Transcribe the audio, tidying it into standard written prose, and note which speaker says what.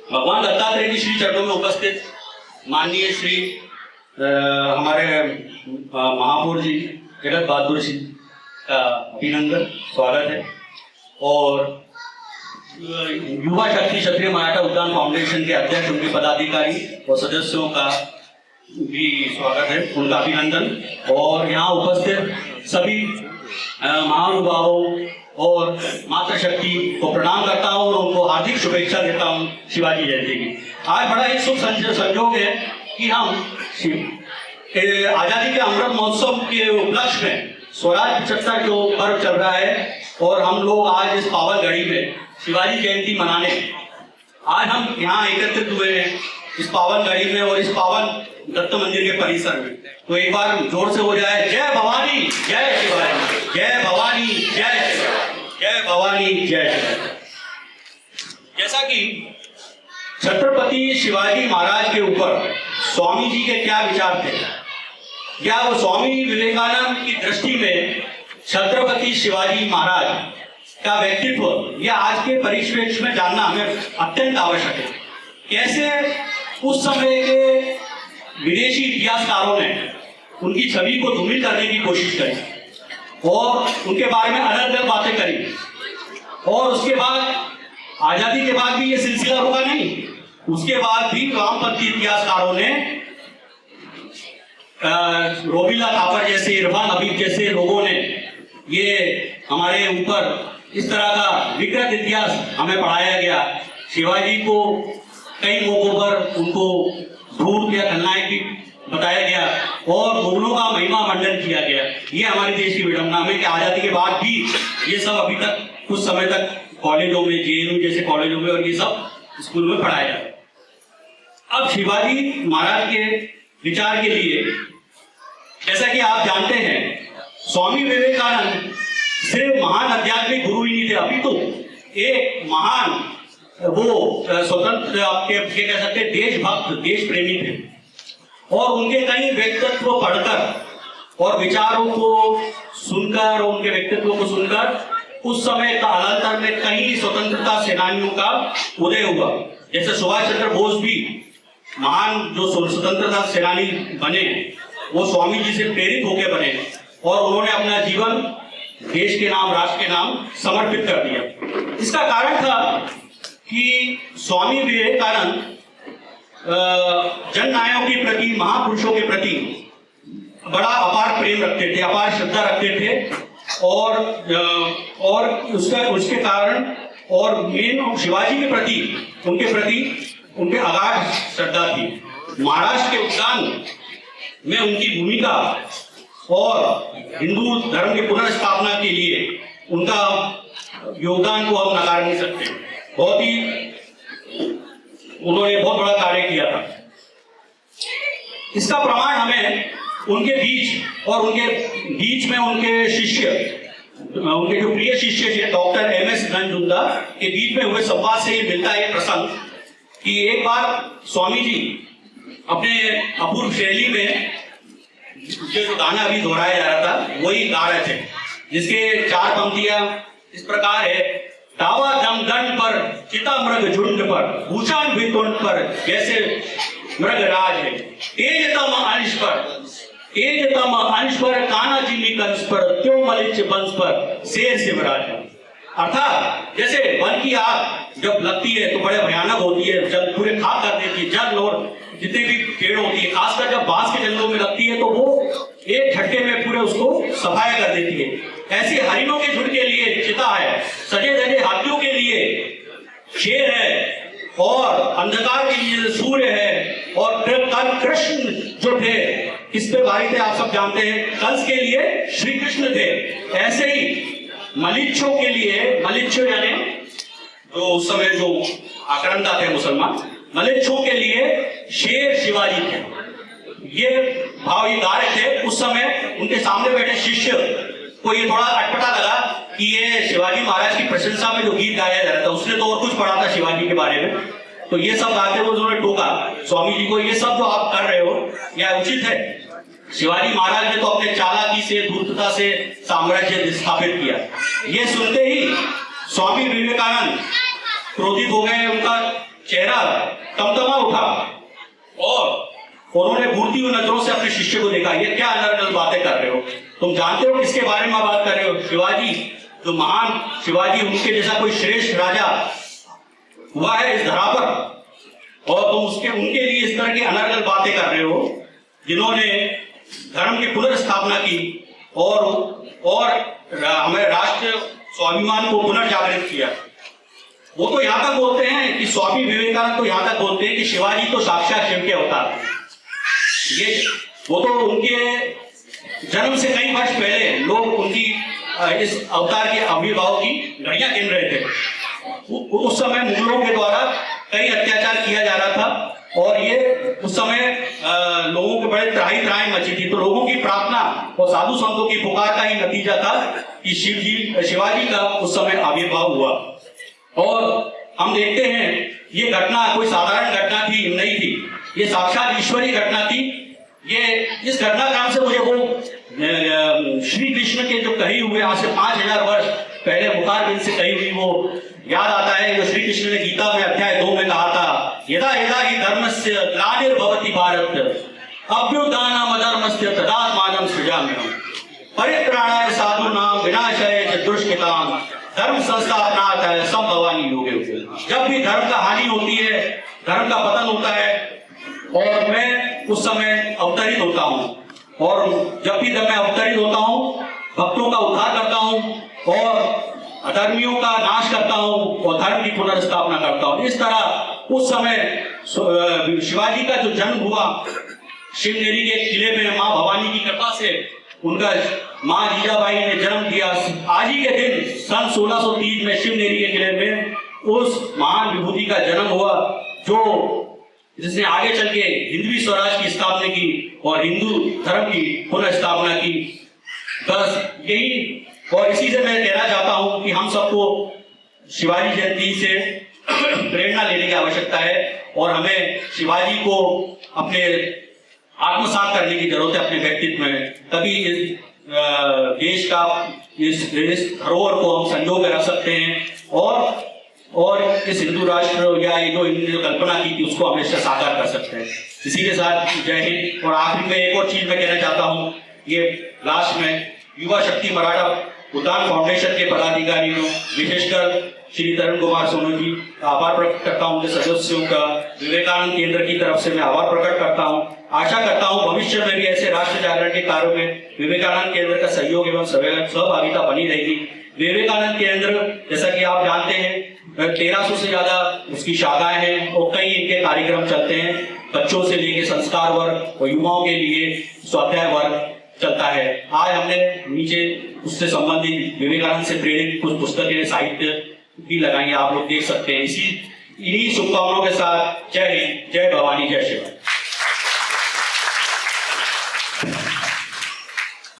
Speaker 1: भगवान दत्तात्रेय की श्री चरणों में उपस्थित माननीय श्री हमारे महापौर जी जगत बहादुर जी का अभिनंदन स्वागत है और युवा शक्ति क्षत्रिय मराठा उद्यान फाउंडेशन के अध्यक्ष, उनके पदाधिकारी और सदस्यों का भी स्वागत है, उनका अभिनंदन। और यहाँ उपस्थित सभी महानुभावों और मातृशक्ति को प्रणाम करता हूँ और उनको हार्दिक शुभेच्छा देता हूँ शिवाजी जयंती की। आज बड़ा ही शुभ संयोग है कि हम आजादी के अमृत महोत्सव के उपलक्ष्य में स्वराज 75 जो पर्व चल रहा है और हम लोग आज इस पावन घड़ी में शिवाजी जयंती मनाने आज हम यहाँ एकत्रित हुए हैं इस पावन घड़ी में और इस पावन दत्त मंदिर के परिसर में। तो एक बार जोर से हो जाए, जय भवानी जय शिवाजी, जय भवानी जय शिवाजी, जय भवानी जय शिवाजी। जैसा कि छत्रपति शिवाजी महाराज के ऊपर स्वामी जी के क्या विचार थे, क्या वो स्वामी विवेकानंद की दृष्टि में छत्रपति शिवाजी महाराज का व्यक्तित्व यह आज के परिप्रेक्ष्य में जानना हमें अत्यंत आवश्यक है। कैसे उस समय के विदेशी इतिहासकारों ने उनकी छवि को धूमिल करने की कोशिश करी और उनके बारे में अलग अलग बातें करी और उसके बाद आजादी के बाद भी ये सिलसिला रुका नहीं। उसके बाद भी वामपंथी इतिहासकारों ने रोबिला थापर जैसे, इरफान हबीब जैसे लोगों ने ये हमारे ऊपर इस तरह का विकृत इतिहास हमें पढ़ाया गया। शिवाजी को कई मौकों पर उनको धूर्त या खलनायक भी बताया गया और मुगलों का महिमा मंडन किया गया। ये हमारे देश की विडंबना में कि आजादी के बाद भी ये सब अभी तक कुछ समय तक कॉलेजों में, जेएनयू जैसे कॉलेजों में और ये सब स्कूल में पढ़ाया जाता है। अब शिवाजी महाराज के विचार के लिए जैसा कि आप जानते हैं, स्वामी विवेकानंद सिर्फ महान आध्यात्मिक गुरु ही नहीं थे, अभी तो एक महान वो स्वतंत्र आपके कह सकते देशभक्त, देश प्रेमी थे और उनके कई व्यक्तित्व पढ़कर और विचारों को सुनकर, उनके व्यक्तित्व को सुनकर उस समय कालांतर में कई स्वतंत्रता सेनानियों का उदय हुआ। जैसे सुभाष चंद्र बोस भी महान जो स्वतंत्रता सेनानी बने वो स्वामी जी से प्रेरित होकर बने और उन्होंने अपना जीवन देश के नाम, राष्ट्र के नाम समर्पित कर दिया। इसका कारण था कि स्वामी विवेकानंद जननायकों के प्रति, महापुरुषों के प्रति बड़ा अपार प्रेम रखते थे, अपार श्रद्धा रखते थे और उसके कारण और मेन शिवाजी के प्रति उनके अगाध श्रद्धा थी। महाराष्ट्र के उद्यान में उनकी भूमिका और हिंदू धर्म की पुनर्स्थापना के लिए उनका योगदान को हम नकार नहीं सकते। उन्होंने बहुत बड़ा कार्य किया था। इसका प्रमाण हमें उनके बीच में उनके शिष्य, उनके जो प्रिय शिष्य थे डॉक्टर एमएस गंजुंदा के बीच में हुए संवाद से मिलता है प्रसंग कि एक बार स्वामी जी अपने अपूर्व शैली में जो गाना अभी दोहराया जा रहा था वही गा रहे थे, जिसके 4 पंक्तियां इस प्रकार है। दावा दम दंड पर, चिता मृग झुंड पर, भूषण वितुंड पर जैसे मृग राज है, तेजतम अंश पर कान्हा जी निकंस पर, त्यों मलिच वंश पर शेर शिवराज है। अर्थात जैसे वन की आग जब लगती है तो बड़े भयानक होती है, जब पूरे खाक कर देती है, जल और जितने भी पेड़ होती है, खासकर जब बांस के जंगलों में लगती है तो वो एक झटके में पूरे उसको सफाया कर देती है। ऐसे हरिणों के झुंड के लिए चिता है, सजे धजे हाथियों के लिए शेर है और अंधकार के लिए सूर्य है और कृष्ण जो थे किस पे भारी थे आप सब जानते हैं, कंस के लिए श्री कृष्ण थे। ऐसे ही मलिच्छों के लिए, मलिच्छ यानी जो उस समय जो आक्रांता थे मुसलमान, मलिच्छों के लिए शेर शिवाजी थे। ये भाव ये गा रहे थे। उस समय उनके सामने बैठे शिष्य को ये थोड़ा अटपटा लगा कि ये शिवाजी महाराज की प्रशंसा में जो गीत गाया जा रहा था, उसने तो और कुछ पढ़ा था शिवाजी के बारे में, तो ये सब गाते हुए उन्होंने टोका स्वामी जी को, ये सब जो आप कर रहे हो यह उचित है। शिवाजी महाराज ने तो अपने चालाकी से, धूर्तता से साम्राज्य स्थापित किया। ये सुनते ही स्वामी विवेकानंद क्रोधित हो गए, उनका चेहरा तमतमा उठा और उन्होंने घूरती हुई नजरों से अपने शिष्य को देखा, ये क्या अनर्गल बातें कर रहे हो, तुम जानते हो किसके बारे में बात कर रहे हो? शिवाजी, जो महान शिवाजी, उनके जैसा कोई श्रेष्ठ राजा हुआ है इस धरा पर, और तुम उसके उनके लिए इस तरह की अनर्गल बातें कर रहे हो, जिन्होंने धर्म की पुनर्स्थापना की और हमारे राष्ट्र स्वाभिमान को पुनर्जागृत किया। वो तो यहाँ तक बोलते हैं कि स्वामी विवेकानंद तो यहाँ तक बोलते हैं कि शिवाजी तो साक्षात शिव के अवतार थे। ये वो तो उनके जन्म से कई वर्ष पहले लोग उनकी इस अवतार के आविर्भाव की घड़ियां गिन रहे थे। उस समय मुगलों के द्वारा कई अत्याचार किया जा रहा था और ये उस समय लोगों के बड़े त्राही मची थी। तो लोगों की प्रार्थना और साधु संतों की पुकार का ही नतीजा था कि शिवाजी का उस समय आविर्भाव हुआ। और हम देखते हैं ये घटना कोई साधारण घटना थी नहीं थी, ये साक्षात ईश्वरीय घटना थी। ये इस घटनाक्रम से मुझे वो श्री कृष्ण के जो कही हुए आज से 5000 वर्ष पहले मुखारबिंद से कही हुई वो याद आता है, जो श्री कृष्ण ने गीता में अध्याय 2 में कहा था, यदा यदा हि धर्मस्य ग्लानिर्भवति भारत अभ्युत्थानमधर्मस्य तदात्मानं सृजाम्यहम् परित्राणाय साधूनां विनाशाय च दुष्कृतां धर्म संस्थापनार्थाय संभवामि युगे युगे। जब भी धर्म का हानि होती है, धर्म का पतन होता है, और मैं उस समय अवतरित होता हूँ, और जब भी मैं अवतरित होता हूँ, भक्तों का उद्धार करता हूँ और अधर्मियों का नाश करता हूँ और धर्म की पुनर्स्थापना करता हूँ। इस तरह उस समय शिवाजी का जो जन्म हुआ शिवनेरी के किले में, माँ भवानी की कृपा से उनका माँ जीजाबाई ने जन्म दिया। आज ही के दिन सन 1630 में शिवनेरी के किले में उस महान विभूति का जन्म हुआ, जो जिसने आगे चल के हिंदवी स्वराज की स्थापना की और हिंदू धर्म की पुनर्स्थापना की। बस यही, और इसी से मैं कहना चाहता हूं कि हम सबको शिवाजी जयंती से प्रेरणा लेने की आवश्यकता है और हमें शिवाजी को अपने आत्मसात करने की जरूरत है अपने व्यक्तित्व में। तभी इस देश का इस धरोहर को हम संजो कर रख सकते हैं और इस हिंदू राष्ट्र या ये जो कल्पना की थी उसको हमेशा साकार कर सकते हैं। इसी के साथ जय हिंद। और आखिरी में एक और चीज मैं कहना चाहता हूँ, ये लास्ट में युवा शक्ति मराठा उद्यान फाउंडेशन के पदाधिकारियों, विशेषकर श्री तरुण कुमार सोनू जी का आभार प्रकट करता हूँ, उनके सदस्यों का, विवेकानंद केंद्र की तरफ से मैं आभार प्रकट करता हूँ। आशा करता हूँ भविष्य में भी ऐसे राष्ट्र जागरण के कार्यों में विवेकानंद केंद्र का सहयोग एवं सहभागिता बनी रहेगी। विवेकानंद केंद्र, जैसा कि आप जानते हैं, 1300 से ज्यादा उसकी शाखाएं हैं और कई इनके कार्यक्रम चलते हैं। बच्चों से लेकर संस्कार वर्ग और युवाओं के लिए स्वाध्याय वर्ग चलता है। आज हमने नीचे उससे संबंधित विवेकानंद से प्रेरित कुछ पुस्तकें, साहित्य भी लगाई, आप लोग देख सकते हैं। इन्हीं शुभकामनाओं के साथ जय हिंद, जय भवानी, जय शिवा।